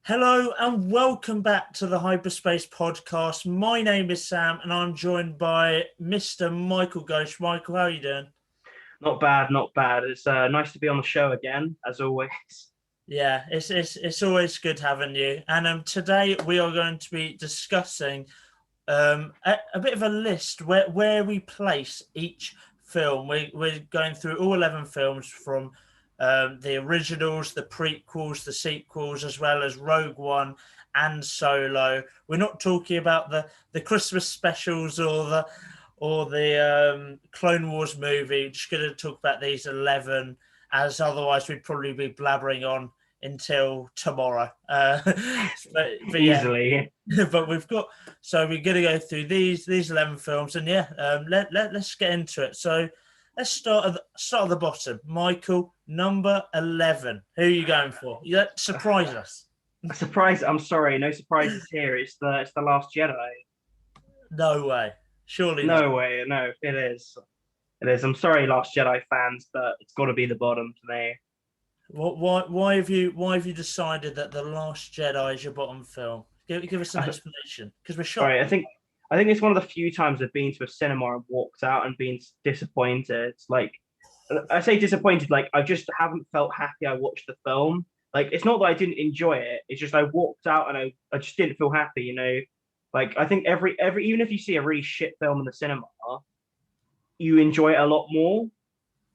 Hello and welcome back to the Hyperspace Podcast. My name is Sam and I'm joined by Mr. Michael Ghosh. Michael, how are you doing? Not bad, not bad. It's nice to be on the show again, as always. Yeah, it's always good having you. And today we are going to be discussing a bit of a list where we place each film. We're going through all 11 films from the originals, the prequels, the sequels, as well as Rogue One and Solo. We're not talking about the Christmas specials or the Clone Wars movie. We're just going to talk about these 11, as otherwise we'd probably be blabbering on until tomorrow. But yeah, Easily. but we're going to go through these 11 films, and yeah, let's get into it. So let's start at the bottom. Michael, number 11. Who are you going for? You surprise us. A surprise. I'm sorry, no surprises here. It's the Last Jedi. No way. Surely not. No way. No, it is. It is. I'm sorry, Last Jedi fans, but it's got to be the bottom for me. Why have you decided that The Last Jedi is your bottom film? Give us an I, explanation, because we're all shocked. right. I think it's one of the few times I've been to a cinema and walked out and been disappointed. Like I say disappointed, like I just haven't felt happy I watched the film. Like it's not that I didn't enjoy it, it's just I walked out and I just didn't feel happy. Like I think every even if you see a really shit film in the cinema, you enjoy it a lot more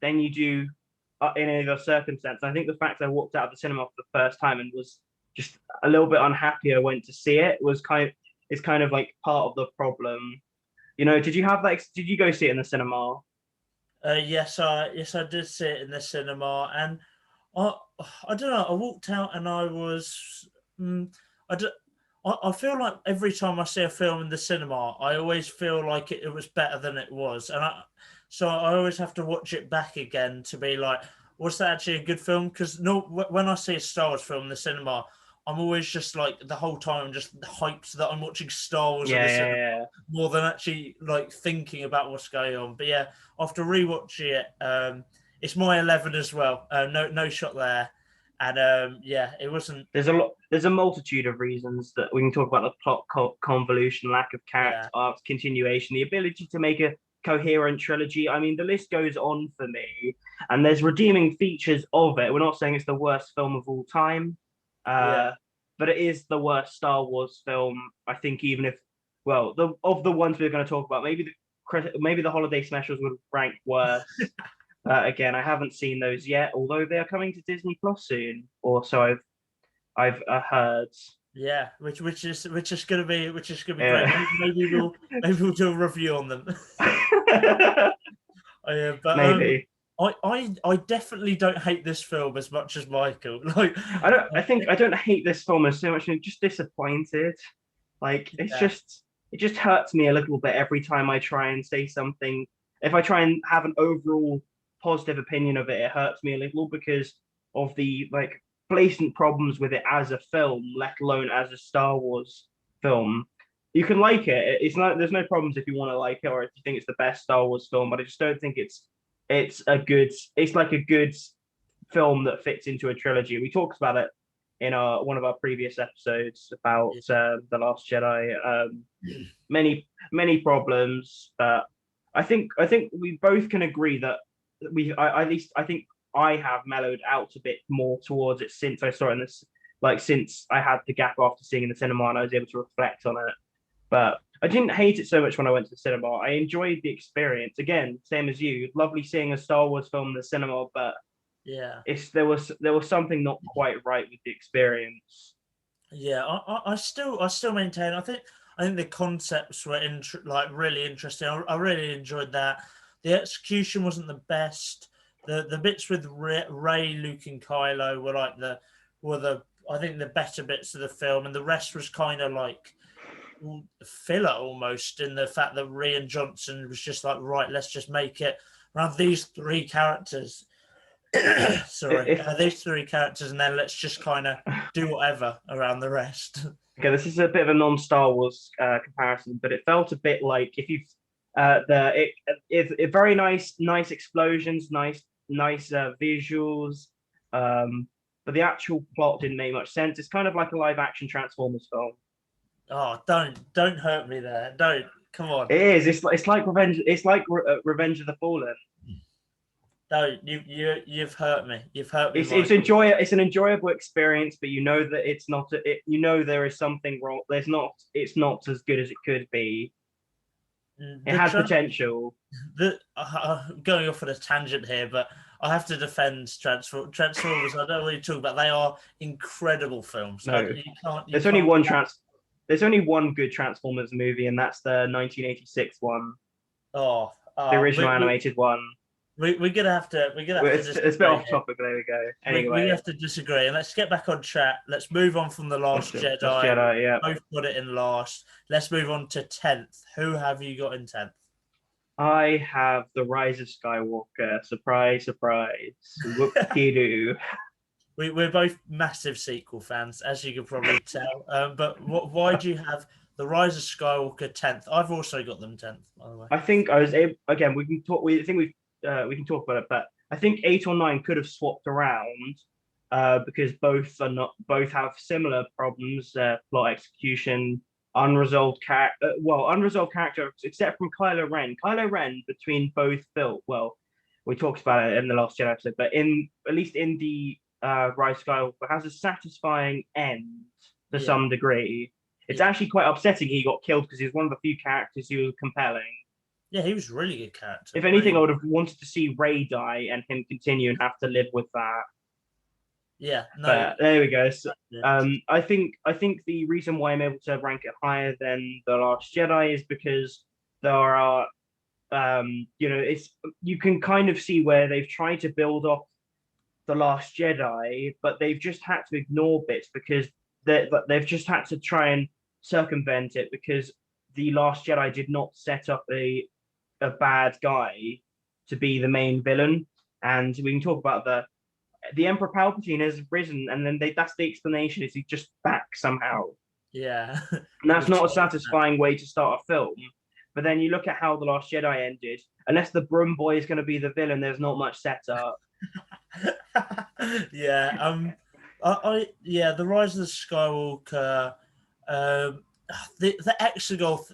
than you do in any other circumstance. I think the fact I walked out of the cinema for the first time and was just a little bit unhappy I went to see it was kind of like part of the problem. Did you have like did you go see it in the cinema? Yes, I did see it in the cinema, and I I don't know. I walked out and I was I, do, I feel like every time I see a film in the cinema, I always feel like it was better than it was, so I always have to watch it back again to be like, was that actually a good film? Because no, when I see a Star Wars film in the cinema, I'm always just like the whole time just hyped that I'm watching Star Wars in Yeah, the yeah, cinema yeah. more than actually like thinking about what's going on. But yeah, after rewatching it, it's my 11 as well. No shot there, and yeah, it wasn't. There's a multitude of reasons that we can talk about: the plot convolution, lack of character Yeah, arcs, continuation, the ability to make a coherent trilogy. I mean, the list goes on for me, and there's redeeming features of it. We're not saying it's the worst film of all time, yeah. uh, but it is the worst Star Wars film. I think even if, well, the ones we're going to talk about, maybe the holiday specials would rank worse. Again, I haven't seen those yet, although they are coming to Disney Plus soon, or so I've heard. Yeah, which is gonna be great. Uh, Maybe we'll do a review on them. Yeah, but maybe. I definitely don't hate this film as much as Michael. Like, I don't hate this film as so much. I'm just disappointed. Like yeah, it just hurts me a little bit every time I try and say something. If I try and have an overall positive opinion of it, it hurts me a little because of the like blatant problems with it as a film, let alone as a Star Wars film. You can like it. It's not. There's no problems if you want to like it or if you think it's the best Star Wars film. But I just don't think it's a good. It's like a good film that fits into a trilogy. We talked about it in our one of our previous episodes about the Last Jedi. Many problems. I think we both can agree that at least I think I have mellowed out a bit more towards it since I saw it in this, like since I had the gap after seeing it in the cinema and I was able to reflect on it. But I didn't hate it so much when I went to the cinema. I enjoyed the experience. Again, same as you. Lovely seeing a Star Wars film in the cinema, but yeah, there was something not quite right with the experience. yeah. I still maintain. I think the concepts were like really interesting. I really enjoyed that. The execution wasn't the best. The bits with Ray, Luke, and Kylo were the I think the better bits of the film, and the rest was kind of like filler almost, in the fact that Rian Johnson was just like, right, let's just make it around these three characters. Sorry, If these three characters, and then let's just kind of do whatever around the rest. Okay, this is a bit of a non-Star Wars comparison, but it felt a bit like if you've it very nice explosions, nice visuals, um, but the actual plot didn't make much sense. It's kind of like a live action Transformers film. Oh, don't hurt me there. Don't. Come on. It is. It's like Revenge. It's like Revenge of the Fallen. Don't. You've hurt me. You've hurt me, It's Michael. It's an enjoyable experience, but you know that it's not. You know there is something wrong. There's not. It's not as good as it could be. It The has trans potential. Going off on a tangent here, but I have to defend Transformers. I don't really talk about. They are incredible films. No, You can't. You there's only can't. one trans. There's only one good Transformers movie, and that's the 1986 one, Oh, the original animated one. we're gonna have to. We're gonna have to It's a bit disagree off here. topic, but there we go. We Anyway, have to disagree, and let's get back on track. Let's move on from the Last Last Jedi. Jedi, yeah. Both got it in last. Let's move on to 10th. Who have you got in 10th? I have The Rise of Skywalker. Surprise, surprise. Whoop-de-doo. We're both massive sequel fans, as you can probably tell. But why do you have The Rise of Skywalker 10th? I've also got them 10th, by the way. I think I was able, again, we can talk. We think we can talk about it, but I think 8 or 9 could have swapped around because both have similar problems, plot execution, unresolved character, except from Kylo Ren. Kylo Ren between both films. Well, we talked about it in the Last Jedi episode, but at least in the Rise of Skywalker has a satisfying end to some degree. It's actually quite upsetting he got killed because he's one of the few characters who was compelling. Yeah, he was a really good character. If anything, I would have wanted to see Rey die and him continue and have to live with that. Yeah, no. But there we go. So, I think the reason why I'm able to rank it higher than The Last Jedi is because there are, you can kind of see where they've tried to build off The Last Jedi, but they've just had to ignore bits because they've just had to try and circumvent it because The Last Jedi did not set up a bad guy to be the main villain. And we can talk about the Emperor Palpatine has risen, and then that's the explanation, is he's just back somehow. Yeah. And that's not a satisfying way to start a film. But then you look at how The Last Jedi ended, unless the Broom Boy is going to be the villain, there's not much setup. Yeah. The Rise of the Skywalker, the Exegol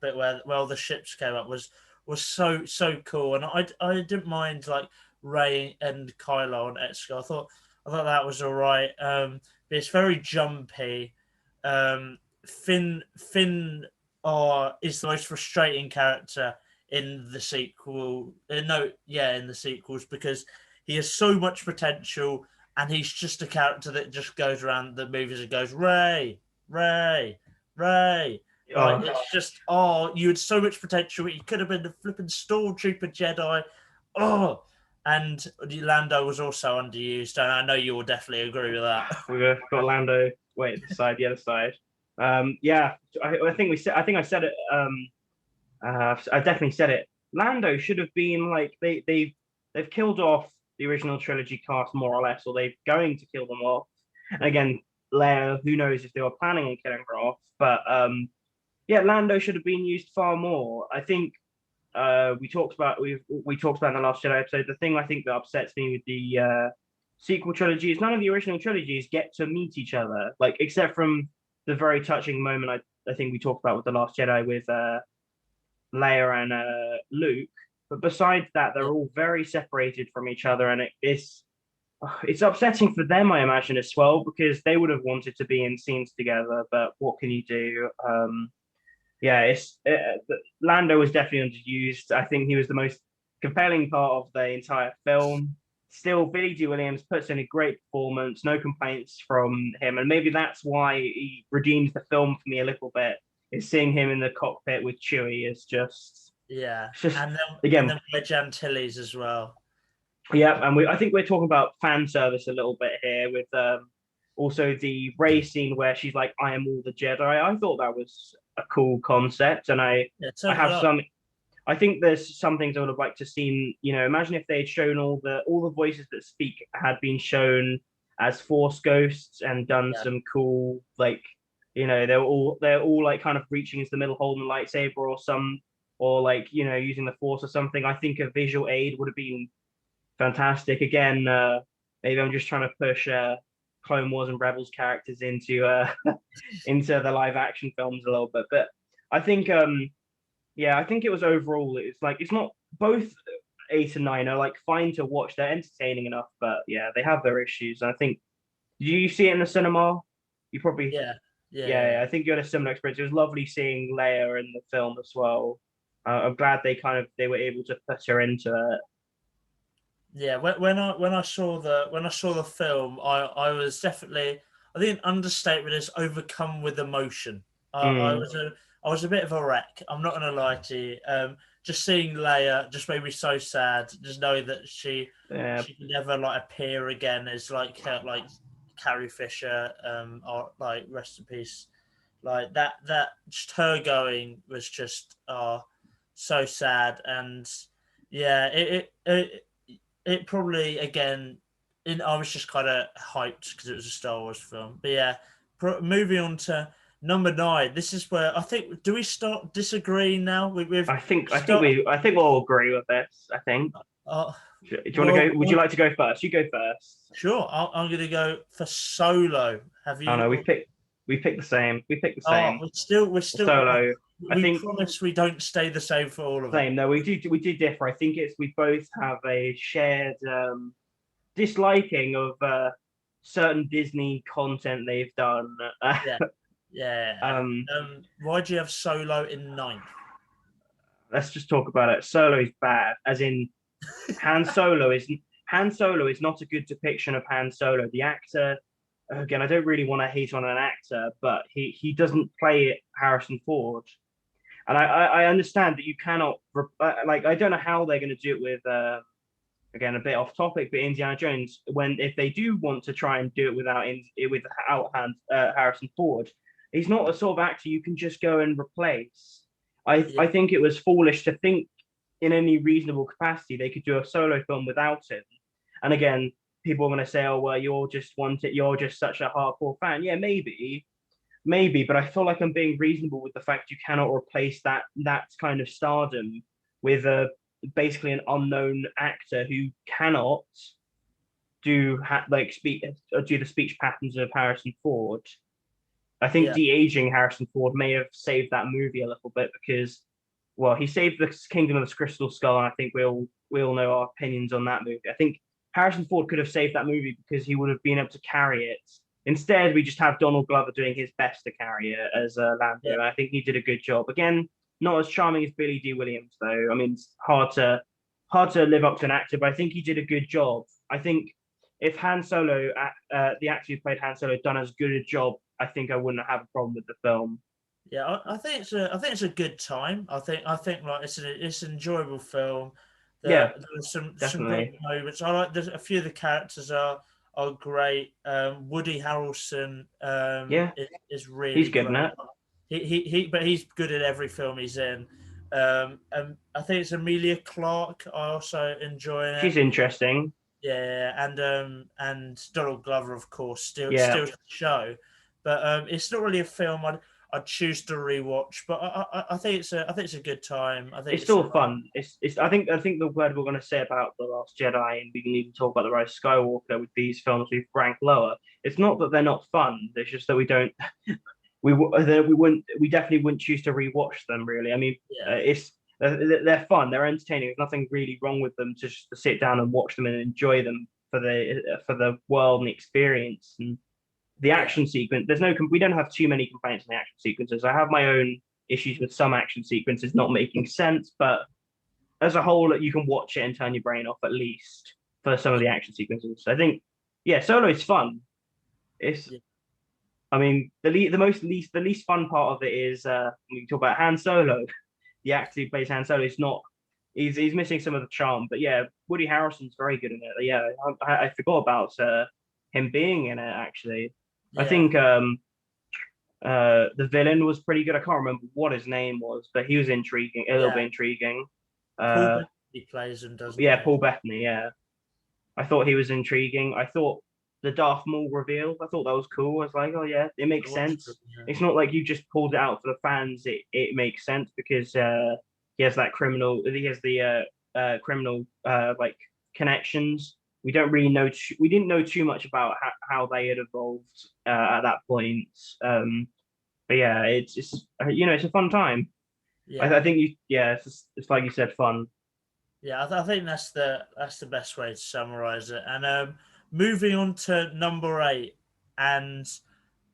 bit where the ships came up was so cool, and I didn't mind like Rey and Kylo on Exegol. I thought that was all right. But it's very jumpy. Finn is the most frustrating character in the sequel. In the sequels, because he has so much potential. And he's just a character that just goes around the movies and goes, Rey. Like, it's just, you had so much potential. You could have been a flipping Stormtrooper Jedi. And Lando was also underused. And I know you will definitely agree with that. We've got Lando. Wait, the other side. I think I said it. I definitely said it. Lando should have been like they've killed off the original trilogy cast more or less, or they're going to kill them off. And again, Leia, who knows if they were planning on killing her off? But Lando should have been used far more. I think we talked about in the Last Jedi episode. The thing I think that upsets me with the sequel trilogy is none of the original trilogies get to meet each other, like except from the very touching moment I think we talked about with the Last Jedi with Leia and Luke. But besides that, they're all very separated from each other, and it's upsetting for them, I imagine, as well, because they would have wanted to be in scenes together. But what can you do? Lando was definitely underused. I think he was the most compelling part of the entire film. Still, Billy D. Williams puts in a great performance. No complaints from him, and maybe that's why he redeems the film for me a little bit. Is seeing him in the cockpit with Chewie is just. And then Wedge Antilles as well. Yeah, and I think we're talking about fan service a little bit here with also the Rey scene where she's like, "I am all the Jedi." I thought that was a cool concept, and I have some. I think there's some things I would have liked to see. Imagine if they had shown all the voices that speak had been shown as Force ghosts and done some cool they're all like kind of reaching into the middle, holding the lightsaber or using the Force or something. I think a visual aid would have been fantastic. Again, maybe I'm just trying to push Clone Wars and Rebels characters into into the live action films a little bit. But I think yeah, I think it was overall it's like it's not both 8 and 9 are like fine to watch. They're entertaining enough, but yeah, they have their issues. And I think did you see it in the cinema? You probably Yeah, yeah, yeah, yeah. yeah, I think you had a similar experience. It was lovely seeing Leia in the film as well. I'm glad they were able to put her into it. Yeah, when I saw the film, I was definitely, I think an understatement is overcome with emotion. Mm, I was a bit of a wreck. I'm not gonna lie to you. Just seeing Leia just made me so sad. Just knowing that yeah, she can never like appear again as like Carrie Fisher, or like rest in peace. Like that just her going was just so sad. And yeah, it probably again. I was just kind of hyped because it was a Star Wars film. But yeah, moving on to number 9. This is where I think, do we start disagreeing now? We've start. I think we'll all agree with this. I think. Uh, Do you want to well, go? Would you like to go first? You go first. sure. I'm going to go for Solo. Have Oh no, you? we picked the same. We picked the Oh, same. we're still. Solo. I We think promise we don't stay the same for all of them. same. No, we do differ. I think it's we both have a shared disliking of certain Disney content they've done. Yeah, yeah. um, Why do you have Solo in ninth? let's just talk about it. Solo is bad, as in Han Solo is Han Solo is not a good depiction of Han Solo. The actor, again, I don't really want to hate on an actor, but he doesn't play it Harrison Ford. And I understand that you cannot like I don't know how they're going to do it with again a bit off topic, but Indiana Jones when if they do want to try and do it without Harrison Ford, he's not a sort of actor you can just go and replace. Yeah, I think it was foolish to think in any reasonable capacity they could do a solo film without him. And again, people are going to say, "Oh well, you're just such a hardcore fan." Yeah, maybe, but I feel like I'm being reasonable with the fact you cannot replace that kind of stardom with a basically an unknown actor who cannot do the speech patterns of Harrison Ford. I think yeah, de-aging Harrison Ford may have saved that movie a little bit because, well, he saved the Kingdom of the Crystal Skull, and I think we all know our opinions on that movie. I think Harrison Ford could have saved that movie because he would have been able to carry it. Instead, we just have Donald Glover doing his best to carry it as yeah, Lando. I think he did a good job. Again, not as charming as Billy D. Williams, though. I mean, it's hard to live up to an actor, but I think he did a good job. I think if Han Solo, the actor who played Han Solo, done as good a job, I think I wouldn't have a problem with the film. yeah. I think it's a good time. I think like it's an enjoyable film. Yeah, There's some great definitely. moments. I like there's a few of the characters are great. Woody Harrelson Yeah, is he's really good in great. it. But he's good at every film he's in. And I think it's Emilia Clarke. I also enjoy it. She's interesting. Yeah, and Donald Glover, of course, Yeah, still the show, but it's not really a film I'd choose to rewatch. But I think I think it's a good time. I think it's it's still fun. It's I think the word we're going to say about The Last Jedi, and we can even talk about The Rise of Skywalker with these films we've ranked lower. It's not that they're not fun. It's just that we don't we definitely wouldn't choose to rewatch them. Really, I mean, yeah, it's they're fun. They're entertaining. There's nothing really wrong with them. Just to sit down and watch them and enjoy them for the world and the experience and the yeah, action sequence. We don't have too many complaints on the action sequences. I have my own issues with some action sequences not making sense, but as a whole, you can watch it and turn your brain off at least for some of yeah, the action sequences. I think, yeah, Solo is fun. It's, yeah, I mean, the least fun part of it is when you talk about Han Solo. The actor who plays Han Solo is not. He's missing some of the charm, but yeah, Woody Harrelson's very good in it. Yeah, I forgot about him being in it actually. I yeah. think the villain was pretty good. I can't remember what his name was, but he was intriguing, a little bit Yeah. intriguing. Paul Uh, Bettany plays him, doesn't yeah, he? Paul Bettany. Yeah, I thought he was intriguing. I thought the Darth Maul reveal. I thought that was cool. I was like, oh yeah, it I makes watched it, sense. yeah. It's not like you just pulled it out for the fans. It makes sense because he has that criminal. He has the criminal like connections. we don't really know. We didn't know too much about how they had evolved at that point. But yeah, it's it's a fun time. I Yeah, think yeah, it's like you said, fun. yeah. I think that's the best way to summarize it. And moving on to number 8, and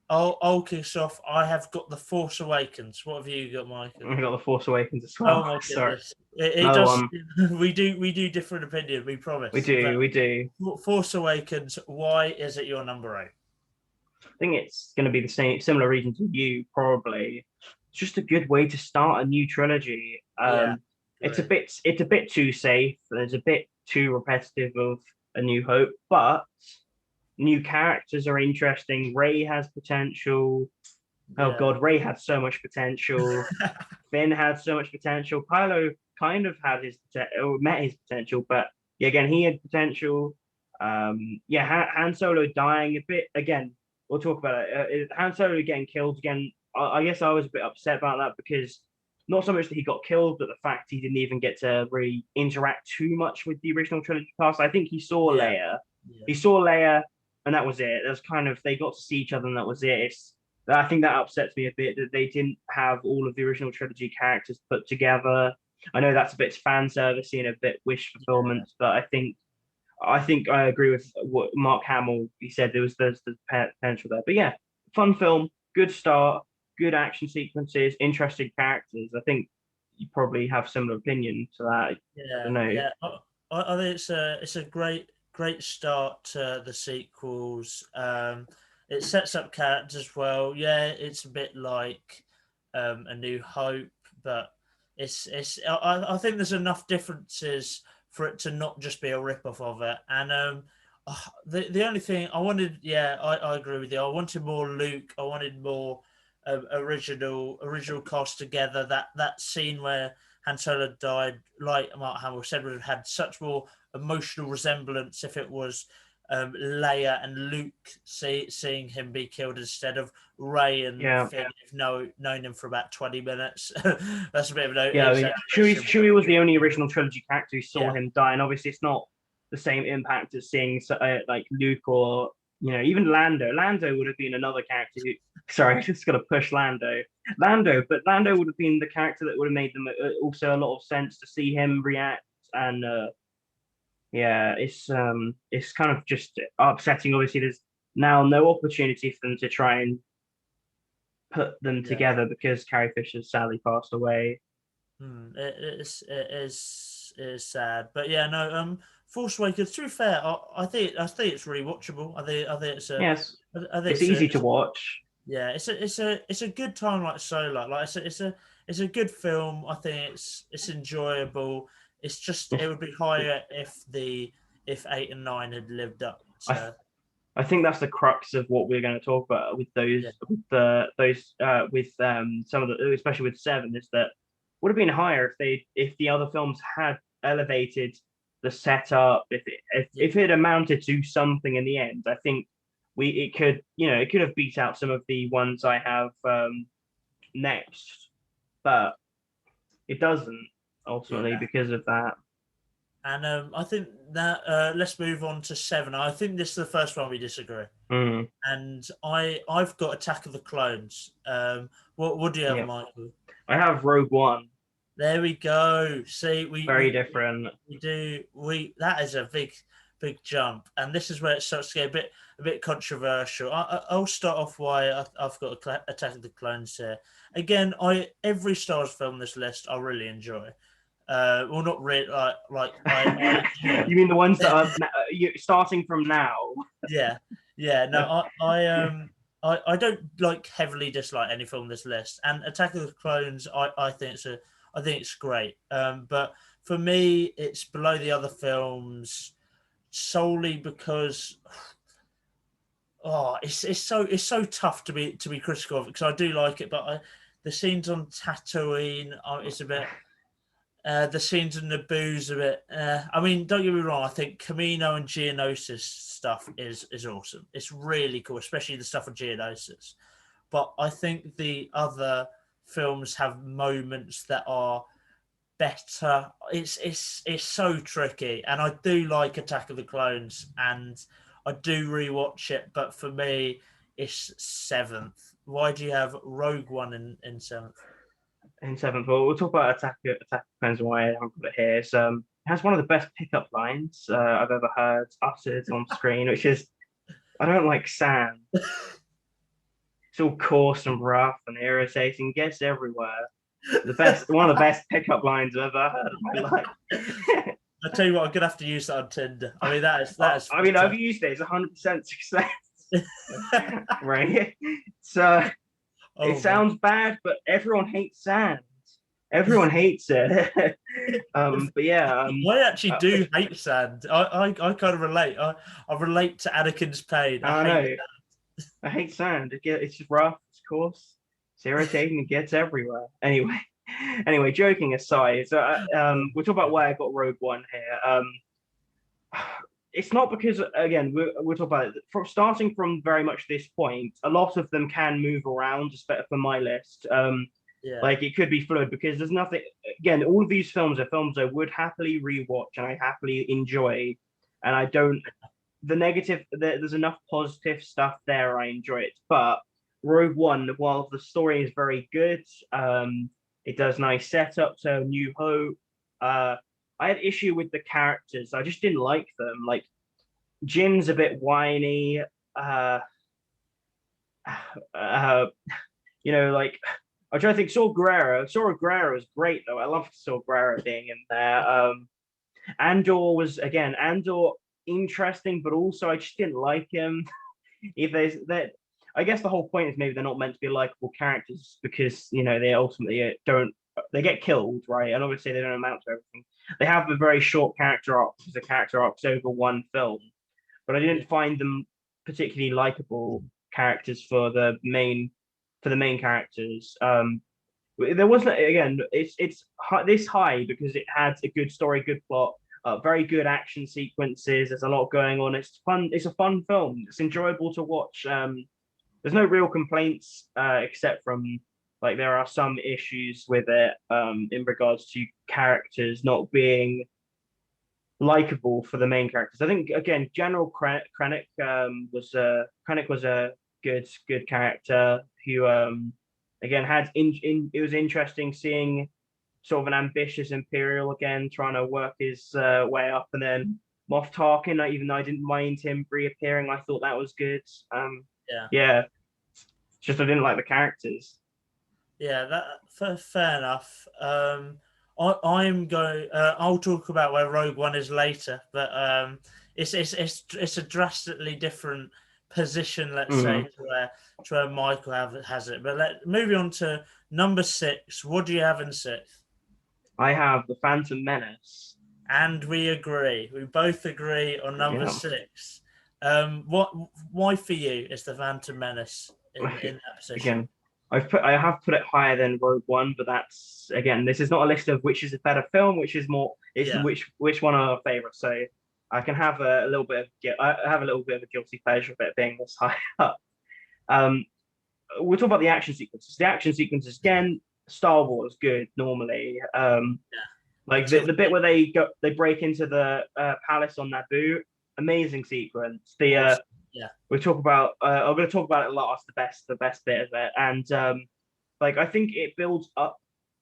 I'll kick us off. I have got The Force Awakens. What have you got, Michael? I got the Force Awakens as Oh well. my Sorry, goodness! It another does. one. We do different opinion. We We promise. But do, we do. Force Awakens. Why is it your number 8? I think it's going to be the similar reason to you, probably. It's just a good way to start a new trilogy. Yeah, great. It's a bit too safe. There's a bit too repetitive of A New Hope, but new characters are interesting. Ray has potential. Oh Yeah, God, Ray had so much potential. Finn had so much potential. Kylo kind of had his or met his potential, but yeah, again, he had potential. Yeah, Han Solo dying a bit again. We'll talk about it. Han Solo getting killed again. I guess I was a bit upset about that because not so much that he got killed, but the fact he didn't even get to really interact too much with the original trilogy cast. I think he saw yeah, Leia. yeah, He saw Leia, and that was it. It was kind of they got to see each other, and that was it. I think that upsets me a bit that they didn't have all of the original trilogy characters put together. I know that's a bit fan servicey and a bit wish fulfillment, but I think I agree with what Mark Hamill he said. There's the potential there, but yeah, fun film, good start, good action sequences, interesting characters. I think you probably have similar opinion to that. I yeah, don't know. yeah. I think it's a great start to the sequels. It sets up characters well. Yeah, it's a bit like A New Hope, but it's. I think there's enough differences for it to not just be a rip-off of it. And the only thing I wanted, yeah, I agree with you. I wanted more Luke. I wanted more original cast together. That scene where Han Solo died, like Mark Hamill said, would have had such more emotional resemblance if it was Leia and Luke seeing him be killed instead of Ray and Yeah, Finn have known him for about 20 minutes. That's a bit of an yeah. I mean, exaggeration. Chewie was the only original trilogy character who saw Yeah, him die, and obviously it's not the same impact as seeing like Luke or even Lando. Lando would have been another character who. Sorry, I just got to push Lando. But Lando would have been the character that would have made them also a lot of sense to see him react, and yeah, it's kind of just upsetting. Obviously, there's now no opportunity for them to try and put them yeah. together because Carrie Fisher sadly passed away. It is sad, but yeah, no. Force Awakens. To be fair, I think it's rewatchable. I think it's a Yes, I think it's easy to it's a watch. yeah, it's a good time like Solo. Like it's a good film. I think it's enjoyable. It's just it would be higher if 8 and 9 had lived up I to I think that's the crux of what we're going to talk about with yeah some of the especially with seven is that would have been higher if the other films had elevated the setup yeah if it amounted to something in the end. I think we it could have beat out some of the ones I have next, but it doesn't ultimately yeah. because of that. And I think that let's move on to 7. I think this is the first one we disagree. Mm, And I've got Attack of the Clones. What do you have, yeah, Michael? I have Rogue One. There we go. See, we Very we different. we do we that is a big jump, and this is where it starts to get a bit controversial. I'll start off why I've got Attack of the Clones here. Again, every Star Wars film on this list I really enjoy. Well, not really. I enjoy. You mean the ones that are starting from now? Yeah, yeah. No, I don't like heavily dislike any film on this list, and Attack of the Clones, I think it's great. But for me, it's below the other films solely because it's so tough to be critical of it because I do like it, but the scenes on Tatooine, it's a bit. The scenes in the booze a bit. I mean, don't get me wrong. I think Camino and Geonosis stuff is awesome. It's really cool, especially the stuff with Geonosis. But I think the other films have moments that are better. It's so tricky, and I do like Attack of the Clones, and I do rewatch it. But for me, it's seventh. Why do you have Rogue One in seventh? In seventh, well, we'll talk about Attack depends on why I haven't put it here. So it has one of the best pickup lines I've ever heard uttered on screen, which is, "I don't like sand. It's all coarse and rough and irritating, gets everywhere." One of the best pickup lines I've ever heard in my life. I tell you what, I'm gonna have to use that on Tinder. I mean, that is I mean, I've used it. It's 100% success, right? So it oh my. sounds bad, but everyone hates sand. Everyone hates it. But yeah, I actually do hate sand. I kind of relate. I relate to Anakin's pain. I I hate know. I hate sand. It's just rough. It's coarse. It's irritating. It gets everywhere. Anyway, joking aside, so sand. we'll talk about why I got Rogue One here. It's not because, again, we'll talk about it from starting from very much this point. A lot of them can move around, especially for my list. Yeah. Like it could be fluid because there's nothing. Again, all of these films are films I would happily rewatch and I happily enjoy, and I don't. The negative, there's enough positive stuff there. I enjoy it, but Rogue One, while the story is very good, it does nice setup to New Hope. I had issue with the characters. I just didn't like them. Like Jin's a bit whiny. Uh, uh, like I'm trying to think. Saw Gerrera. Saw Gerrera was great though. I loved Saw Gerrera being in there. Andor interesting, but also I just didn't like him. If there's that, I guess the whole point is maybe they're not meant to be likable characters because they ultimately don't. They get killed, right? And obviously they don't amount to everything. They have a very short character arc because the character arcs over one film, but I Yeah. didn't find them particularly likable characters for the main characters. There wasn't again. It's this high because it had a good story, good plot, very good action sequences. There's a lot going on. It's fun. It's a fun film. It's enjoyable to watch. There's no real complaints except from like there are some issues with it in regards to characters not being likable for the main characters. I think again, General Krennic was a good character who again had it was interesting seeing sort of an ambitious Imperial again trying to work his way up, and then Moff Tarkin. Even though I didn't mind him reappearing, I thought that was good. Yeah. Yeah, it's just I didn't like the characters. Yeah, fair enough. I'm going. I'll talk about where Rogue One is later, but it's a drastically different position, let's say, Mhm. to where Michael has it. But moving on to number six. What do you have in sixth? I have the Phantom Menace. And we agree. We both agree on number Yeah. six. What? Why for you is the Phantom Menace in that position? Again, I have put it higher than Rogue One, but that's again, this is not a list of which is a better film, which is more, it's Yeah. which one are our favorites. So I can have a little bit of I have a little bit of a guilty pleasure of it being this high up. Um, we'll talk about the action sequences. The action sequences again, Star Wars good normally. Yeah. Like Until the bit where they break into the palace on Naboo, amazing sequence. awesome. Yeah. We talk about I'm going to talk about it last, the best bit of it, and like I think it builds up.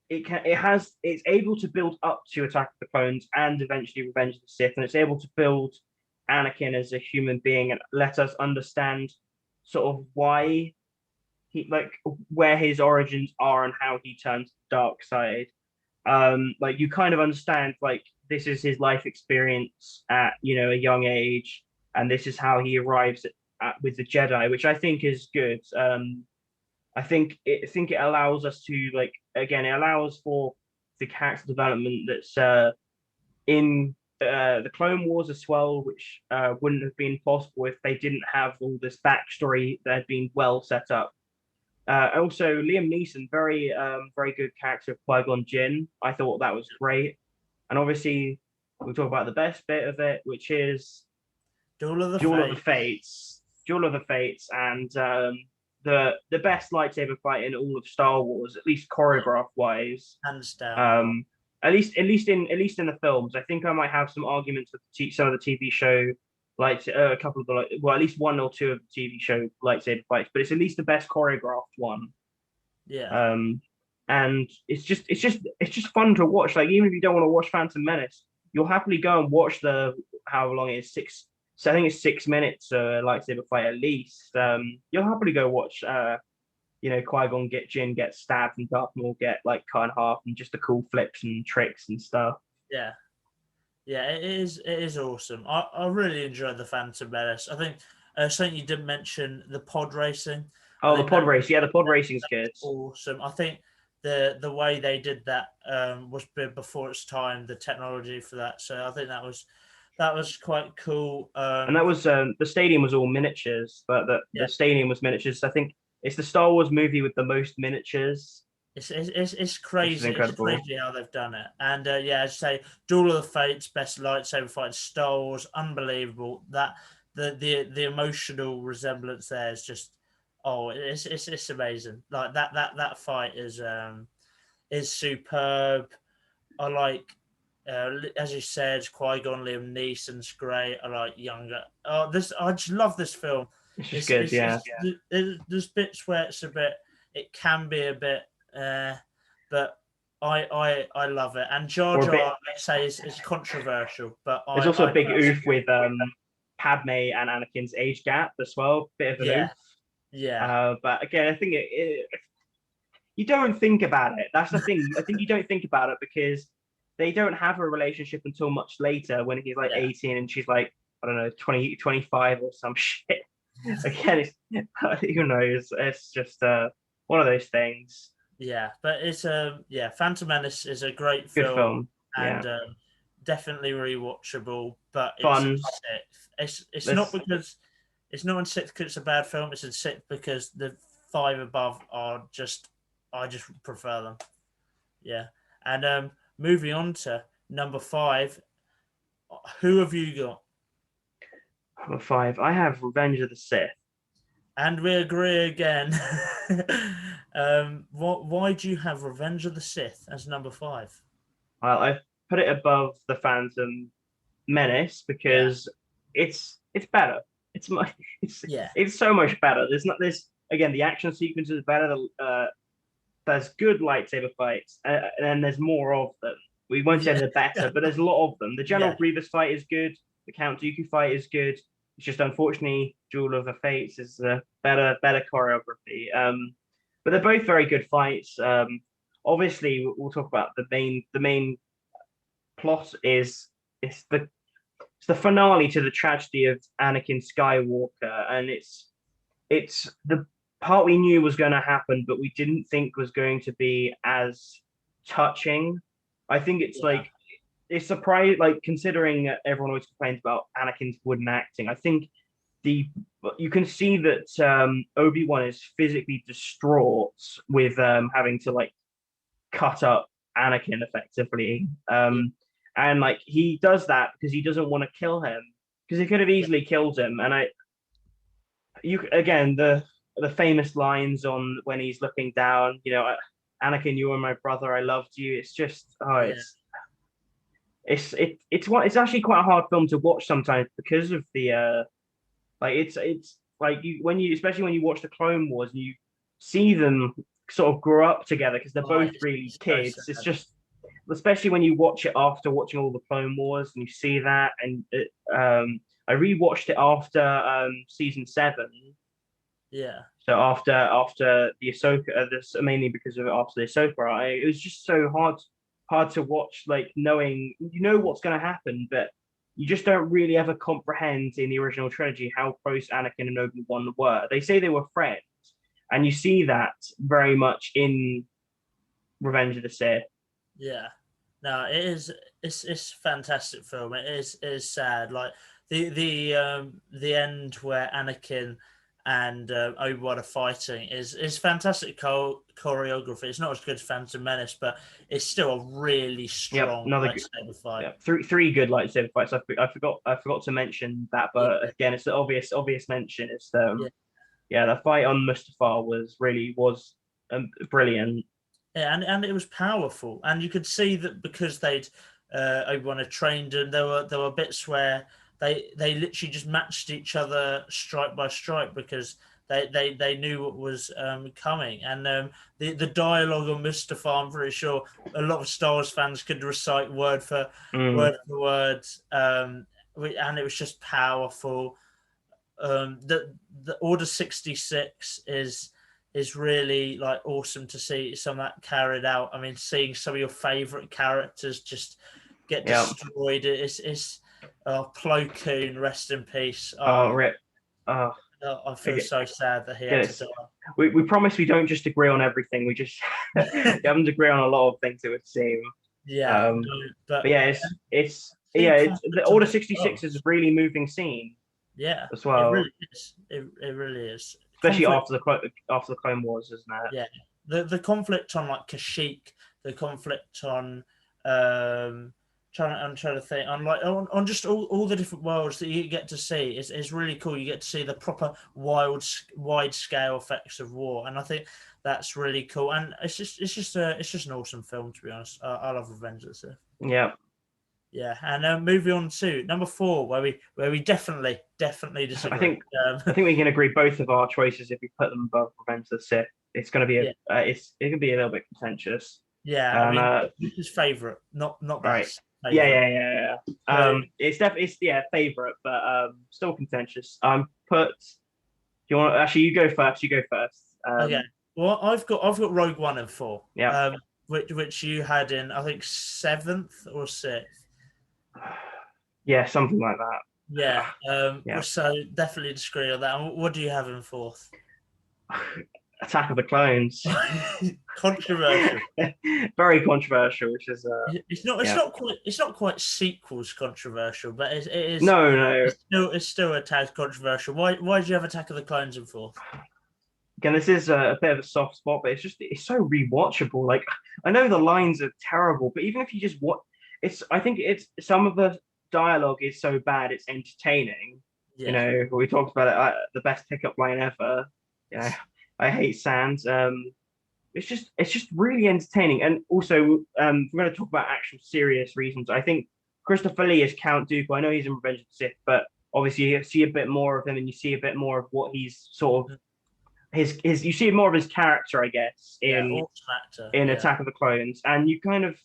It's able to build up to Attack of the Clones and eventually Revenge of the Sith, and it's able to build Anakin as a human being and let us understand sort of why he like where his origins are and how he turns to the dark side. Like you kind of understand like this is his life experience at a young age, and this is how he arrives with the Jedi, which I think is good. I think it allows us to like again, it allows for the character development that's in the Clone Wars as well, which wouldn't have been possible if they didn't have all this backstory that had been well set up. Also, Liam Neeson, very good character of Qui-Gon Jinn. I thought that was great, and obviously we'll talk about the best bit of it, which is Duel of the Duel of the Fate. Fates. Duel of the Fates, and the best lightsaber fight in all of Star Wars, at least choreograph wise. Hands down. Um, at least in the films. I think I might have some arguments with some of the TV show, like a couple of the well, at least one or two of the TV show lightsaber fights, but it's at least the best choreographed one. Yeah, Um, and it's just fun to watch. Like even if you don't want to watch Phantom Menace, you'll happily go and watch the how long it is, six. So I think it's 6 minutes lightsaber fight at least. You'll happily go watch Qui-Gon get Jinn get stabbed and Darth Maul get like cut in half and just the cool flips and tricks and stuff. yeah, yeah. It is awesome. I really enjoyed the Phantom Menace. I think something you didn't mention, the pod racing. I Oh, the think pod race. Yeah, the pod that racing's good. awesome. I think the way they did that was before its time. The technology for that, so I think that was quite cool. And that was the stadium was all miniatures, but the Yeah, stadium was miniatures. I think it's the Star Wars movie with the most miniatures, it's which is crazy. It's incredible. crazy how they've done it. And yeah, as I say, Duel of the Fates, best lightsaber fight, Star Wars, unbelievable. That the emotional resemblance there is just it's amazing. Like that fight is superb. I like as you said, Qui-Gon, Liam Neeson's great. I like younger. Oh, I just love this film. It's just good, yeah. There's bits where it can be a bit, but I love it. And Jar Or a Jar, bit. I say, is controversial, but There's I also a I big oof personally with enjoy that. Padme and Anakin's age gap as well. Bit of an Yeah, oof. yeah, But again, I think you don't think about it. That's the thing. I think you don't think about it because they don't have a relationship until much later when he's like yeah, 18 and she's like, I don't know, 20, 25 or some shit. Again, who knows? It's just one of those things. yeah. But it's yeah, Phantom Menace is a great Good film film. Yeah. and definitely rewatchable. But it's in Fun. sixth. It's not This because it's not in sixth because it's a bad film. It's in sixth because the five above are just I just prefer them. Yeah. And moving on to number five, who have you got? number five. I have Revenge of the Sith. And we agree again. Why do you have Revenge of the Sith as number five? I've put it above the Phantom Menace Yeah, because it's better. It's much it's yeah, it's so much better. There's again the action sequence is better. There's good lightsaber fights, and then there's more of them. We won't say yeah, they're better, but there's a lot of them. The General yeah, Grievous fight is good. The Count Dooku fight is good. It's just unfortunately Duel of the Fates is a better choreography. But they're both very good fights. Obviously, we'll talk about the main plot is it's the finale to the tragedy of Anakin Skywalker, and it's the part we knew was going to happen, but we didn't think was going to be as touching. I think it's yeah, like it's surprising, like considering everyone always complains about Anakin's wooden acting. I think the you can see that Obi-Wan is physically distraught with having to like cut up Anakin effectively. yeah, And like he does that because he doesn't want to kill him because he could have yeah, easily killed him. And you again the famous lines on when he's looking down, Anakin, you were my brother, I loved you. It's just yeah, it's actually quite a hard film to watch sometimes because of the like it's like you especially when you watch the Clone Wars and you see them sort of grow up together because they're right. both really It's so kids. It's sad. just especially when you watch it after watching all the Clone Wars and you see that I rewatched it after season 7. Yeah, So after the Ahsoka, this mainly because of after the Ahsoka, it was just so hard to watch, like knowing what's going to happen, but you just don't really ever comprehend in the original trilogy how close Anakin and Obi-Wan were. They say they were friends, and you see that very much in Revenge of the Sith. yeah. No, it is. It's fantastic film. It is sad. Like the end where Anakin and Obi-Wan are fighting is fantastic choreography. It's not as good as Phantom Menace, but it's still a really Yep, strong another good, lightsaber fight. yeah, three good lightsaber fights. I forgot to mention that, Yeah, but again, it's the obvious mention. It's yeah, yeah, the fight on Mustafar was brilliant. Yeah, and it was powerful, and you could see that because they'd Obi-Wan had trained, and there were bits where they literally just matched each other strike by strike because they knew what was coming, and the dialogue on Mustafar, I'm pretty sure a lot of Star Wars fans could recite Mm. word for word, and it was just powerful. The Order 66 is really like awesome to see some of that carried out. I mean, seeing some of your favorite characters just get Yeah. destroyed. It's Plo Koon, rest in peace. Oh, Rip. Oh, I I feel so sad that he get had to it. We promise we don't just agree on everything. We just we die. haven't agree on a lot of things, it would seem. Yeah, Um, no, but but yeah, it's the conflict on Order both 66 is a worlds. really moving scene Yeah, as it well, really is. It really is. especially Conflict. after the Clone Wars, isn't it? Yeah, the conflict on like Kashyyyk, the conflict on um I'm trying to think on like on just all the different worlds that you get to see is really cool. You get to see the proper wide scale effects of war, and I think that's really cool. And it's just an awesome film, to be honest. I love Revenge of the Sith. Yeah. Yeah, and moving on to number four, where we definitely I disagree. think I think we can agree both of our choices if we put them above Revenge of the Sith. It's going to be Yeah, it can be a little bit contentious. yeah. I And mean, this is favorite, not right, best. yeah, Favorite. yeah, yeah, yeah. So It's definitely favorite, but still contentious. Put. Do you want actually? You go first. You go first. okay. Well, I've got Rogue One and four, Yeah, which you had in I think seventh or sixth. yeah, something like that. Yeah. Yeah, So definitely disagree on that. And what do you have in fourth? Attack of the Clones. Controversial. Very controversial, which is It's not. It's yeah. not quite. It's not quite sequels controversial, but it is. No, no. It's still a tad controversial. Why did you have Attack of the Clones in fourth? Again, this is a bit of a soft spot, but it's so rewatchable. Like I know the lines are terrible, but even if you just watch, I think it's some of the dialogue is so bad it's entertaining. You Yeah. know, we talked about it, the best pickup line ever. You know, I hate Sans. It's just really entertaining, and also if we're going to talk about actual serious reasons. I think Christopher Lee is Count Dooku. I know he's in Revenge of the Sith, but obviously you see a bit more of him, and you see a bit more of what he's sort of his you see more of his character, I guess, Yeah. in Awesome actor. in Yeah. Attack of the Clones, and you kind of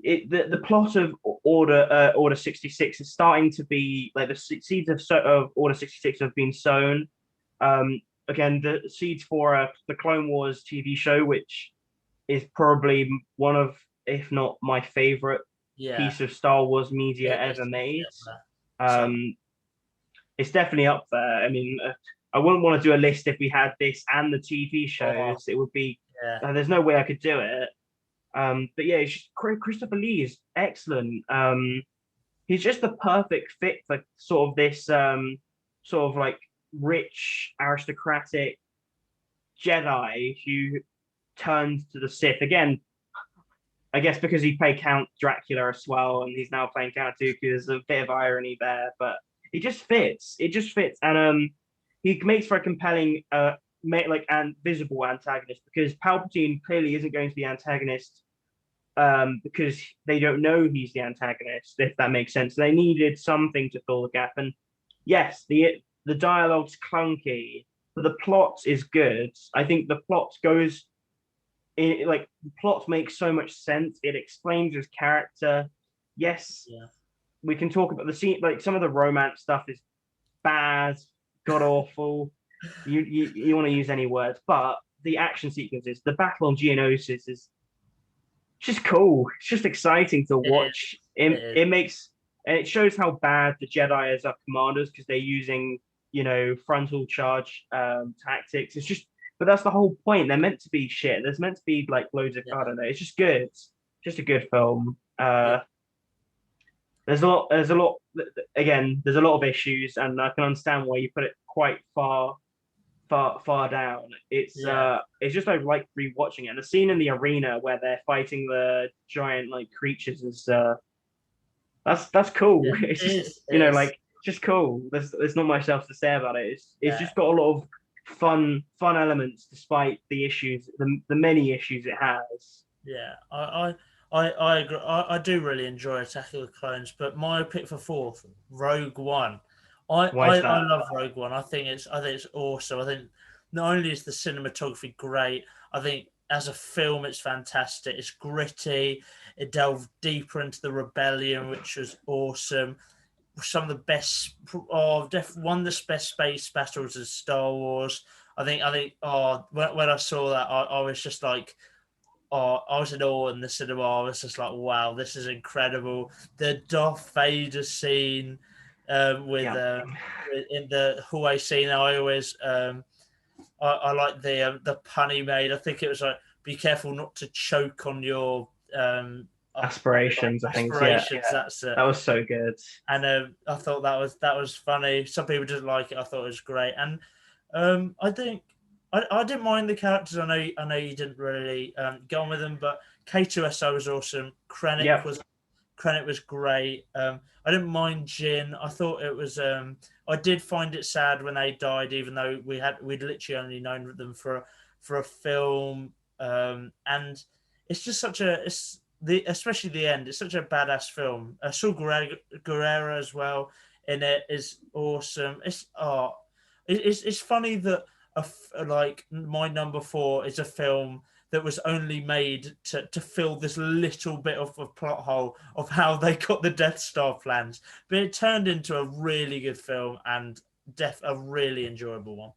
the plot of Order 66 is starting to be like the seeds of Order 66 have been sown. Again, the seeds for the Clone Wars TV show, which is probably one of, if not my favorite Yeah. piece of Star Wars media It's ever made. up there. So Um, it's definitely up there. I mean, I wouldn't want to do a list if we had this and the TV oh, shows. It would be yeah. there's no way I could do it. But yeah, it's just, Christopher Lee is excellent. He's just the perfect fit for sort of this sort of like rich aristocratic Jedi who turns to the Sith again. I guess because he played Count Dracula as well, and he's now playing Count Dooku. There's a bit of irony there, but it just fits. It just fits, and he makes for a compelling, like and visible antagonist because Palpatine clearly isn't going to be antagonist, because they don't know he's the antagonist. If that makes sense, they needed something to fill the gap, and yes, the dialogue's clunky, but the plot is good. I think the plot goes like the plot makes so much sense. It explains his character. Yes, Yeah. we can talk about the scene. Like some of the romance stuff is bad, god awful. You want to use any words, but the action sequences, the battle on Geonosis is just cool. It's just exciting to It is. watch. It It, is. it makes and it shows how bad the Jedi is as commanders because they're using frontal charge tactics. It's just but that's the whole point. They're meant to be shit. There's meant to be like loads of Yeah. I don't know. It's just good. Just a good film. Yeah. There's a lot. There's a lot. Again, there's a lot of issues, and I can understand why you put it quite far down. Yeah. It's just like rewatching it. And the scene in the arena where they're fighting the giant like creatures is that's cool. Yeah. It's It just is. It is. like just cool. There's not much else to say about it. It's Yeah. just got a lot of fun elements despite the issues, the many issues it has. Yeah, I agree. I do really enjoy Attack of the Clones, but my pick for fourth, Rogue One. Why is I that? love Rogue One. I think it's awesome. I think not only is the cinematography great, I think as a film it's fantastic. It's gritty. It delved deeper into the rebellion, which was awesome. Some of the best, one of the best space battles in Star Wars. I think, oh, when I saw that, I was just like, oh, I was in awe in the cinema. I was just like, wow, this is incredible. The Darth Vader scene Yeah. in the hallway scene. I always I like the pun he made. I think it was like, be careful not to choke on your Aspirations, I think. Yeah, aspirations. That's it. that was so good. And I thought that was funny. Some people didn't like it. I thought it was great, and I think I didn't mind the characters. I know you didn't really get on with them, but K2SO was awesome. Yep. Krennic was great. I didn't mind Jin. I thought it was. I did find it sad when they died, even though we'd literally only known them for a film. And it's just such a it's the especially the end. It's such a badass film. Saw Guerrero as well in it is awesome. It's funny that like my number four is a film that was only made to fill this little bit of a plot hole of how they got the Death Star plans. But it turned into a really good film and a really enjoyable one.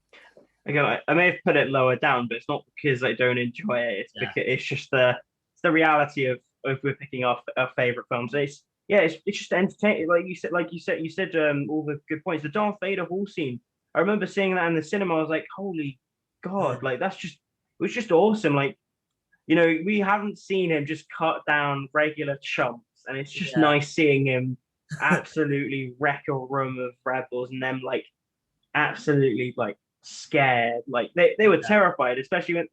Again, I may have put it lower down, but it's not because I don't enjoy it. It's Yeah. because it's just the reality of we're picking our favorite films. It's just entertaining. You said all the good points. The Darth Vader hall scene. I remember seeing that in the cinema. I was like, holy God, like it was just awesome. Like, we haven't seen him just cut down regular chumps, and it's just Yeah. nice seeing him absolutely wreck a room of rebels and them like absolutely like scared. Like they were terrified, especially when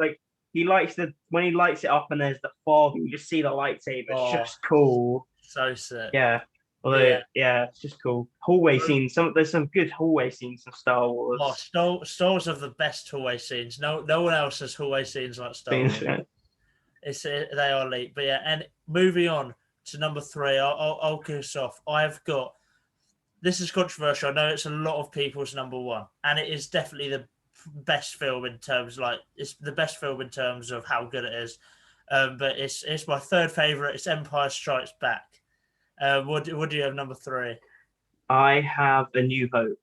when he lights it up and there's the fog and you just see the lightsaber. It's Oh, just cool. so sick. Yeah. Although, Yeah. yeah, it's just cool. Hallway scenes. There's some good hallway scenes in Star Wars. Oh, Star Wars have the best hallway scenes. No one else has hallway scenes like Star Wars. They are elite. But yeah, and moving on to number three, I'll kick us off. I've got, this is controversial. I know it's a lot of people's number one, and it is definitely the best film in terms it's the best film in terms of how good it is. But it's my third favorite. It's Empire Strikes Back. What do you have number three? I have A New Hope.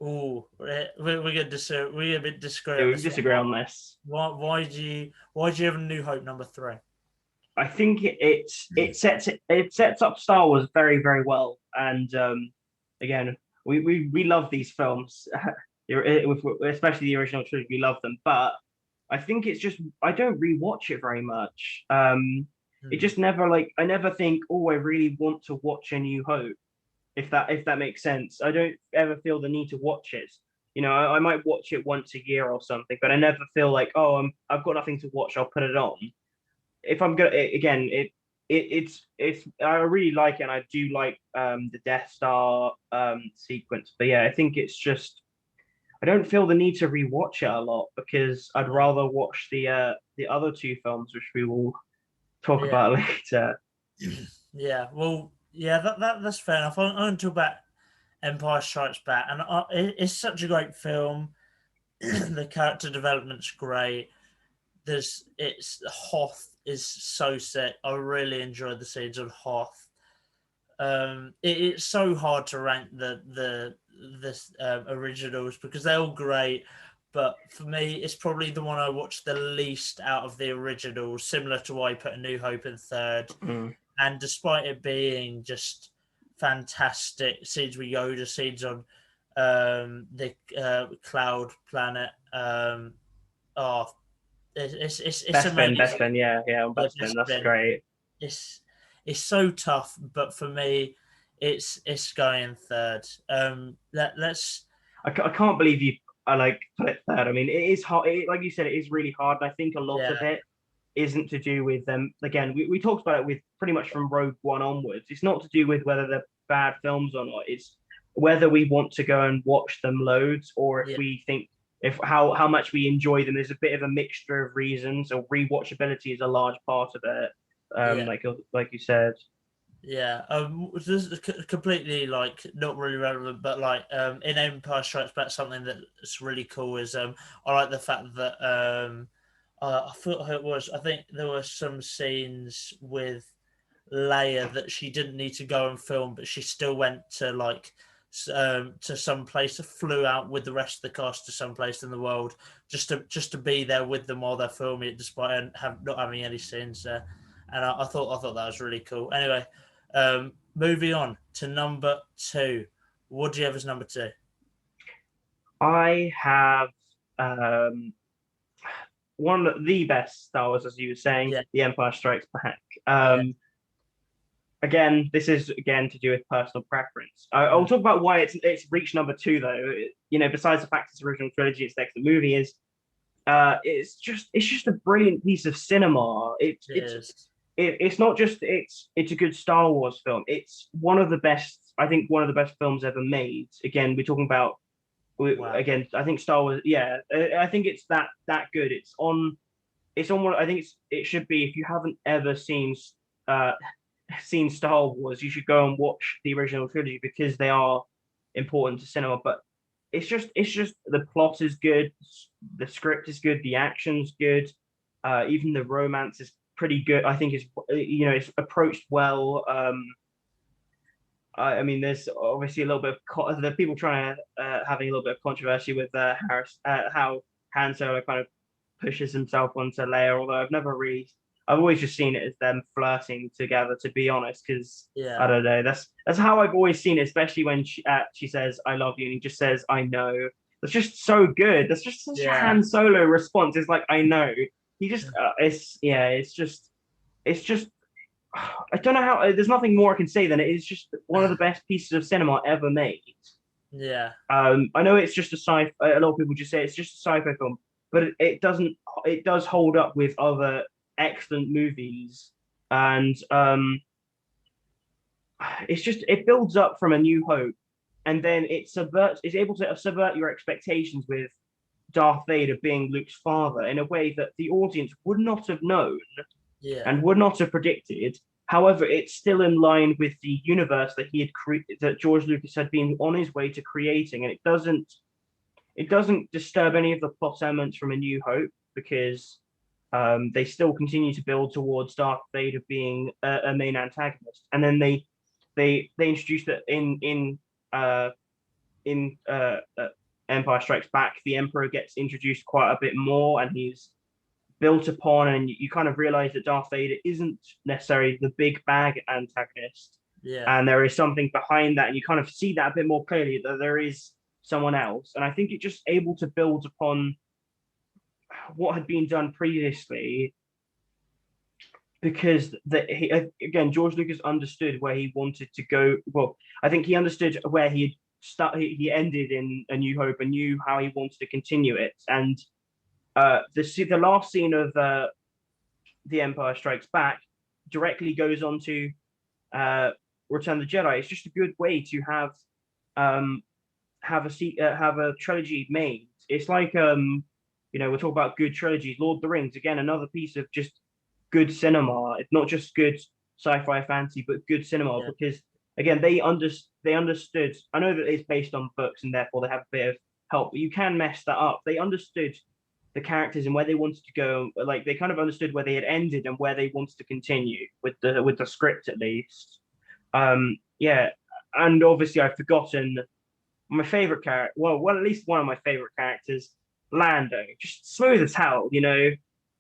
Oh, we're gonna disagree. We disagree on this. Why do you have A New Hope number three? I think it sets up Star Wars very, very well. And again, we love these films, especially the original trilogy. We love them, but I think it's just I don't rewatch it very much. It just never I never think, oh, I really want to watch A New Hope. If that makes sense, I don't ever feel the need to watch it. I might watch it once a year or something, but I never feel like, oh, I've got nothing to watch. I'll put it on. If I'm gonna again, it's I really like it, and I do like the Death Star sequence. But yeah, I think it's just I don't feel the need to rewatch it a lot because I'd rather watch the other two films, which we will talk about later. Yeah, well, yeah, that's fair enough. I'm going to talk about Empire Strikes Back, and it's such a great film. The character development's great. Hoth is so sick. I really enjoyed the scenes of Hoth. It's so hard to rank the originals because they're all great, but for me, it's probably the one I watched the least out of the originals. Similar to why I put A New Hope in third, and despite it being just fantastic scenes with Yoda, scenes on the cloud planet. It's amazing. Best Ben, yeah, Best Ben, that's great. It's so tough, but for me, it's going third. Let's. I can't believe you. I put it third. I mean, it is hard. Like you said, it is really hard. And I think a lot of it isn't to do with them. Again, we talked about it with pretty much from Rogue One onwards. It's not to do with whether they're bad films or not. It's whether we want to go and watch them loads, or if we think if how much we enjoy them. There's a bit of a mixture of reasons. So rewatchability is a large part of it. Yeah. Like you said. Yeah, this is completely like not really relevant, but like in Empire Strikes Back, something that's really cool is I like the fact that I thought it was I think there were some scenes with Leia that she didn't need to go and film, but she still went to like to some place, flew out with the rest of the cast to some place in the world just to be there with them while they're filming it, despite not having any scenes there. And I thought that was really cool. Anyway, moving on to number two. What do you have as number two? I have um, one of the best Star Wars, as you were saying, Yeah, The Empire Strikes Back. yeah, Again, this is again to do with personal preference. I'll mm, talk about why it's reached number two though. Besides the fact it's original trilogy, it's next to the movie is it's just a brilliant piece of cinema. it is. It's not just it's a good Star Wars film. It's one of the best, I think, one of the best films ever made. Again, we're talking about Wow. again. I think Star Wars. Yeah, I think it's that good. It's on what I think it should be. If you haven't ever uh seen Star Wars, you should go and watch the original trilogy because they are important to cinema. But it's just the plot is good, the script is good, the action's good, even the romance is pretty good. I think it's approached well. I mean, there's obviously a little bit of the people trying to having a little bit of controversy with how Han Solo kind of pushes himself onto Leia. Although I've always just seen it as them flirting together. To be honest, because I Yeah, don't know, that's how I've always seen it. Especially when she says "I love you" and he just says "I know." That's just so good. That's just such a yeah, Han Solo response. It's like "I know." He just it's just I don't know how. There's nothing more I can say than it is just one of the best pieces of cinema ever made. yeah, I know it's just a sci. A lot of people just say it's just a sci-fi film, but it doesn't. It does hold up with other excellent movies, and it builds up from A New Hope, and then it's able to subvert your expectations with Darth Vader being Luke's father in a way that the audience would not have known yeah, and would not have predicted. However, it's still in line with the universe that that George Lucas had been on his way to creating, and it doesn't disturb any of the plot elements from A New Hope because they still continue to build towards Darth Vader being a main antagonist, and then they introduced that in Empire Strikes Back, the Emperor gets introduced quite a bit more, and he's built upon, and you kind of realize that Darth Vader isn't necessarily the big bag antagonist, yeah, and there is something behind that, and you kind of see that a bit more clearly that there is someone else. And I think it just able to build upon what had been done previously because again George Lucas understood where he wanted to go. Well, I think he understood where he ended in A New Hope and knew how he wanted to continue it. And the last scene of The Empire Strikes Back directly goes on to uh, Return of the Jedi. It's just a good way to um, have a trilogy made. It's like we're talking about good trilogies. Lord of the Rings, again, another piece of just good cinema. It's not just good sci-fi fantasy, but good cinema yeah, because again they understood. I know that it's based on books and therefore they have a bit of help, but you can mess that up. They understood the characters and where they wanted to go. Like they kind of understood where they had ended and where they wanted to continue with the script at least. Yeah, and obviously I've forgotten my favorite character. Well, at least one of my favorite characters, Lando. Just smooth as hell.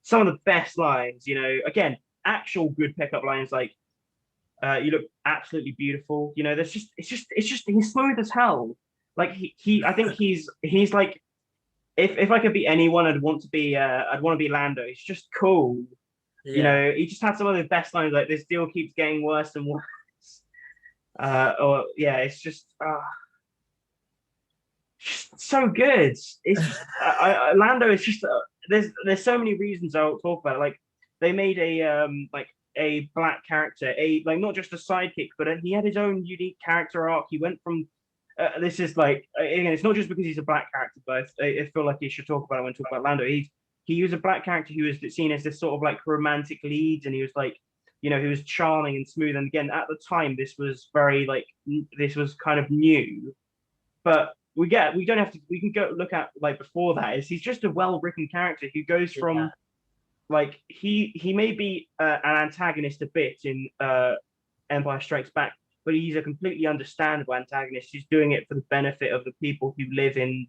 Some of the best lines. Again, actual good pickup lines like "You look absolutely beautiful." There's just it's just he's smooth as hell. Like I think he's like if I could be anyone, I'd want to be Lando. He's just cool. yeah. He just had some of the best lines like this deal keeps getting worse and worse. Or yeah, it's just so good. It's just Lando is just there's so many reasons I'll talk about it. Like they made a black character, a like not just a sidekick, but he had his own unique character arc. He went from this is like again, it's not just because he's a black character, but I feel like you should talk about it when talk about Lando. He was a black character who was seen as this sort of like romantic lead, and he was like, he was charming and smooth. And again, at the time, this was very like this was kind of new, but we don't have to. We can go look at like before that is he's just a well written character who goes Yeah, from like he may be an antagonist a bit in Empire Strikes Back, but he's a completely understandable antagonist. He's doing it for the benefit of the people who live in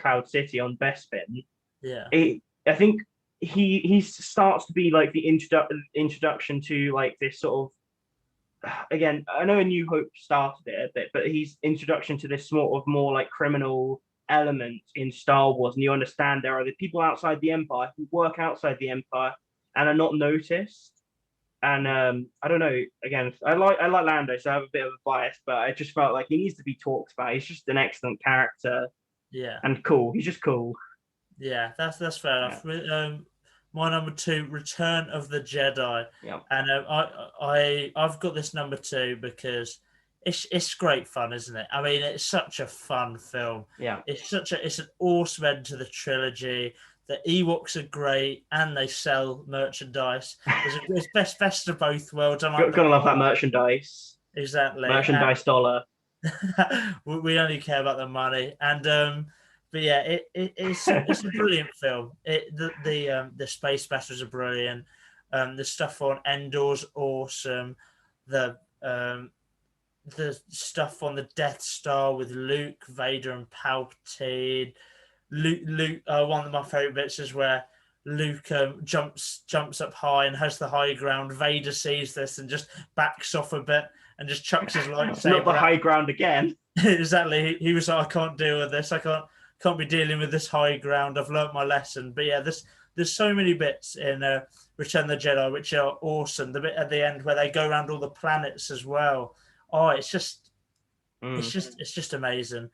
Cloud City on Bespin. yeah, I think he starts to be like the introduction to like this sort of again. I know A New Hope started it a bit, but he's introduction to this sort of more like criminal element in Star Wars, and you understand there are the people outside the Empire who work outside the Empire and are not noticed. And I don't know. Again, I like Lando, so I have a bit of a bias, but I just felt like he needs to be talked about. He's just an excellent character yeah. and cool. He's just cool. Yeah, that's fair Yeah, enough. My number two, Return of the Jedi, yeah, and I've got this number two because it's great fun, isn't it? I mean, it's such a fun film. yeah. It's an awesome end to the trilogy. The Ewoks are great, and they sell merchandise. It's best of both worlds. I like the Gotta love that plot. merchandise. Exactly. Merchandise dollar. We only care about the money, and but yeah, it's a brilliant film. The space battles are brilliant. The stuff on Endor's awesome. The um, the stuff on the Death Star with Luke, Vader, and Palpatine. Luke. One of my favorite bits is where Luke jumps up high and has the high ground. Vader sees this and just backs off a bit and just chucks his lightsaber. Not the high ground again. Exactly. He was like, I can't deal with this. I can't be dealing with this high ground. I've learnt my lesson. But yeah, there's so many bits in Return of the Jedi which are awesome. The bit at the end where they go around all the planets as well. Oh, it's just amazing.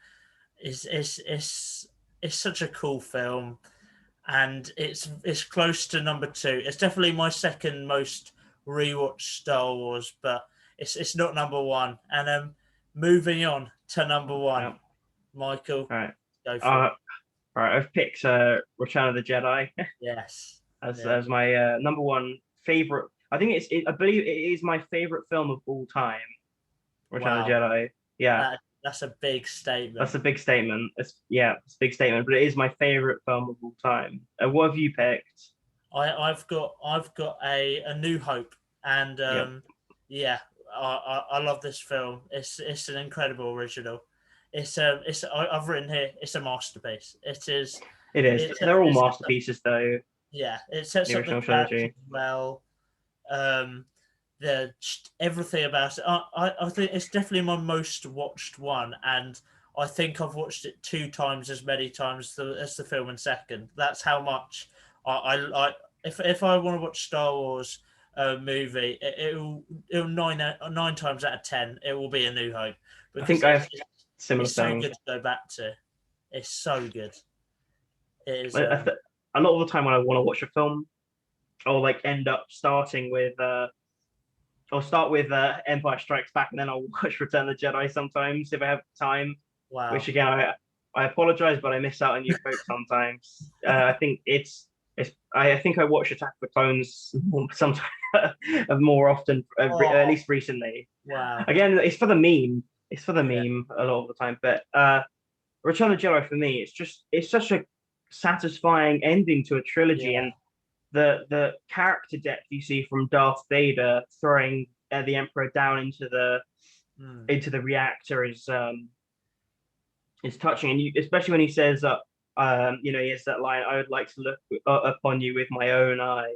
It's such a cool film, and it's close to number two. It's definitely my second most rewatched Star Wars, but it's not number one. And moving on to number one, Yeah. Michael, All right. go for it. All right. I've picked Return of the Jedi Yes, as my number one favorite. I think I believe it is my favorite film of all time. Return of the wow, Jedi. Yeah. that's a big statement. That's a big statement. It's a big statement, but it is my favorite film of all time. What have you picked? I've got a New Hope, and yeah, I love this film. It's an incredible original. I've written here. It's a masterpiece. It is. It is. They're all masterpieces, though. Yeah, it sets The up the original characters trilogy. well. Everything about it. I think it's definitely my most watched one, and I think I've watched it 2 times as many times as the film in second. That's how much I if I want to watch Star Wars movie, it'll nine times out of 10 it will be A New Hope, I think because I have similar it's so things. good to go back to. It's so good. It is. A lot of the time when I want to watch a film, I'll like end up starting with I'll start with Empire Strikes Back, and then I'll watch Return of the Jedi sometimes if I have time. Wow. Which again, I apologize, but I miss out on New Hope sometimes. I think I think I watch Attack of the Clones sometimes more often, at least recently. Wow. Again, it's for the meme. It's for the meme a lot of the time. But Return of the Jedi for me, it's such a satisfying ending to a trilogy, and the character depth you see from Darth Vader throwing the Emperor down into the reactor is touching, and especially when he says he has that line, "I would like to look upon you with my own eyes."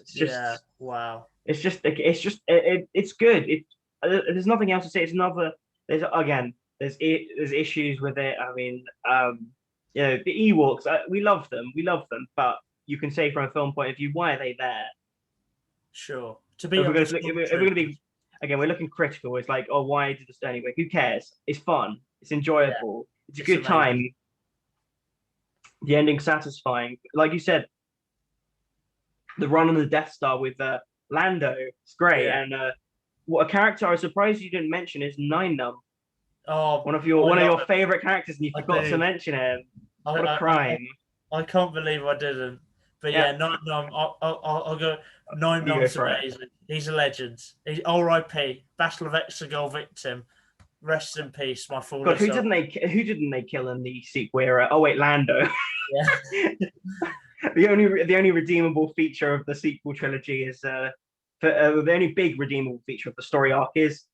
It's just wow. It's it's good. There's nothing else to say. There's issues with it. I mean, the Ewoks, we love them, but you can say from a film point of view, why are they there? Sure. If we're going to be, again, we're looking critical. It's like, oh, why did this anyway? Who cares? It's fun. It's enjoyable. It's a good time. The ending's satisfying. Like you said, the run on the Death Star with Lando, it's great. And what a character I was surprised you didn't mention is Nine Num. Oh, One of I love your it. favorite characters, and you I forgot to do. mention him. I, What a I, I, crime! I can't believe I didn't. But Yeah, yeah, Nine Nom. I'll go. Nine you go Nom's for it. amazing. He's a legend. He's R.I.P. Battle of Exegol victim. Rest in peace, my God, fallen soul. who didn't they kill in the sequel era? Oh wait, Lando. Yeah, The only redeemable feature of the sequel trilogy is the only big redeemable feature of the story arc is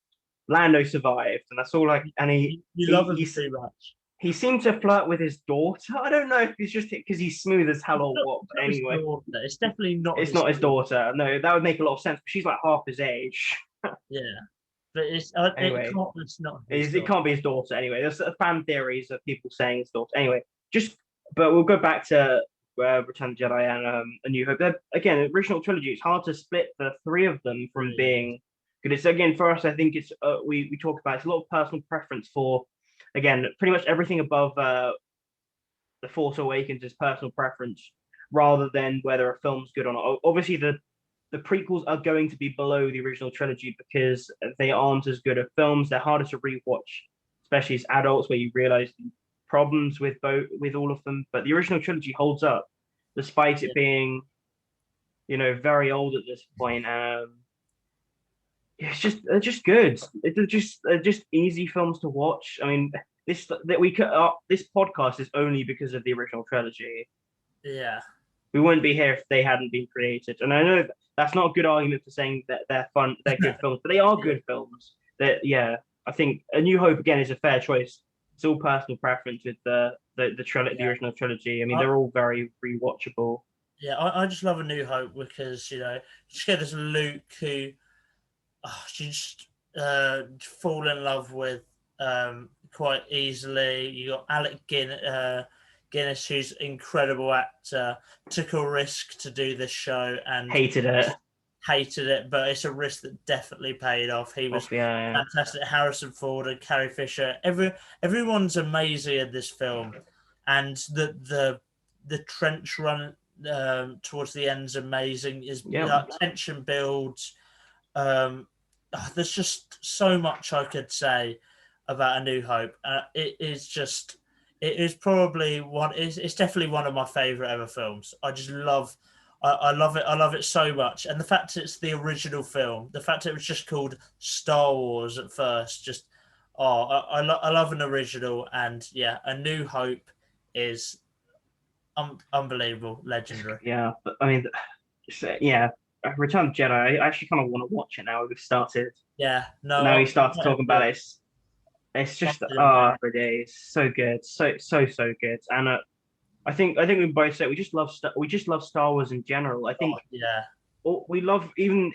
Lando survived, and that's all. Like, and you love him too much. he seemed to flirt with his daughter. I don't know if it's just because he's smooth as hell or what. It's But not his anyway, daughter. It's definitely not it's his not his daughter. daughter. No, that would make a lot of sense. She's like half his age. Yeah, but it Anyway, can't. It's not his it daughter. can't be his daughter. Anyway, there's fan theories of people saying his daughter. Anyway, just but we'll go back to Return of the Jedi and A New Hope. Again, original trilogy. It's hard to split the three of them from Really is. being good. It's again for us. I think it's we talk about it's a lot of personal preference for again pretty much everything above the Force Awakens is personal preference rather than whether a film's good or not. Obviously, the prequels are going to be below the original trilogy because they aren't as good at films. They're harder to rewatch, especially as adults, where you realize the problems with all of them. But the original trilogy holds up, despite Yeah, it being, very old at this point. It's just they're just good. They're just easy films to watch. I mean, this podcast is only because of the original trilogy. yeah, We wouldn't be here if they hadn't been created. And I know that's not a good argument for saying that they're fun, they're good films, but they are yeah, good films. That yeah, I think A New Hope again is a fair choice. It's all personal preference with the yeah. original trilogy. I mean, I, they're all very rewatchable. yeah, I just love A New Hope because you just get this Luke who you just fall in love with quite easily. You got Guinness, who's an incredible actor, took a risk to do this show and Hated it. hated it, but it's a risk that definitely paid off. He was Off, yeah, fantastic. Harrison Ford and Carrie Fisher, everyone's amazing in this film, and the trench run towards the end is amazing. Is yeah. tension builds. Um, there's just so much I could say about A New Hope. It is probably one. It's definitely one of my favorite ever films. I just love. I love it. I love it so much, and the fact it's the original film, the fact it was just called Star Wars at first, just I love an original, and yeah, A New Hope is unbelievable, legendary. Yeah, but I mean, yeah, Return of the Jedi. I actually kind of want to watch it now. We've started. Yeah, Now we no, started talking about it. It's just every day. It's so good, so good. And I think we both said we just love Star Wars in general. I think yeah, we love even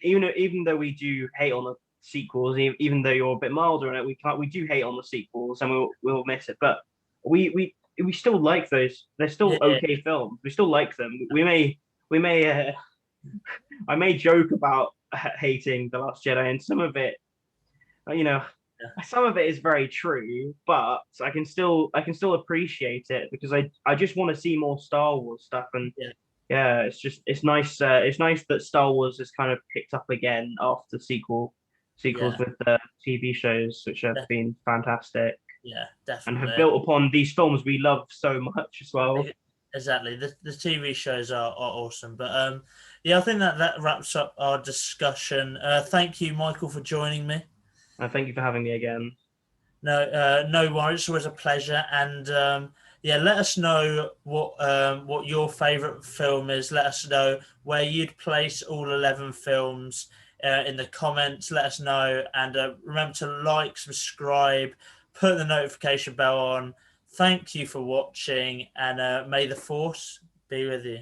though we do hate on the sequels, even though you're a bit milder on it, we do hate on the sequels and we'll miss it. But we still like those. They're still yeah, okay films. We still like them. We may I may joke about hating The Last Jedi, and some of it, you know, yeah. some of it is very true, but I can still appreciate it because I just want to see more Star Wars stuff, and Yeah. yeah, it's nice that Star Wars has kind of picked up again after sequels Yeah, with the TV shows, which have been fantastic yeah, and have definitely. built upon these films we love so much as well. Exactly. The TV shows are awesome. But yeah, I think that wraps up our discussion. Thank you, Michael, for joining me. And thank you for having me again. No worries. It's always a pleasure. And yeah, let us know what your favorite film is. Let us know where you'd place all 11 films in the comments. Let us know. And remember to like, subscribe, put the notification bell on. Thank you for watching, and may the force be with you.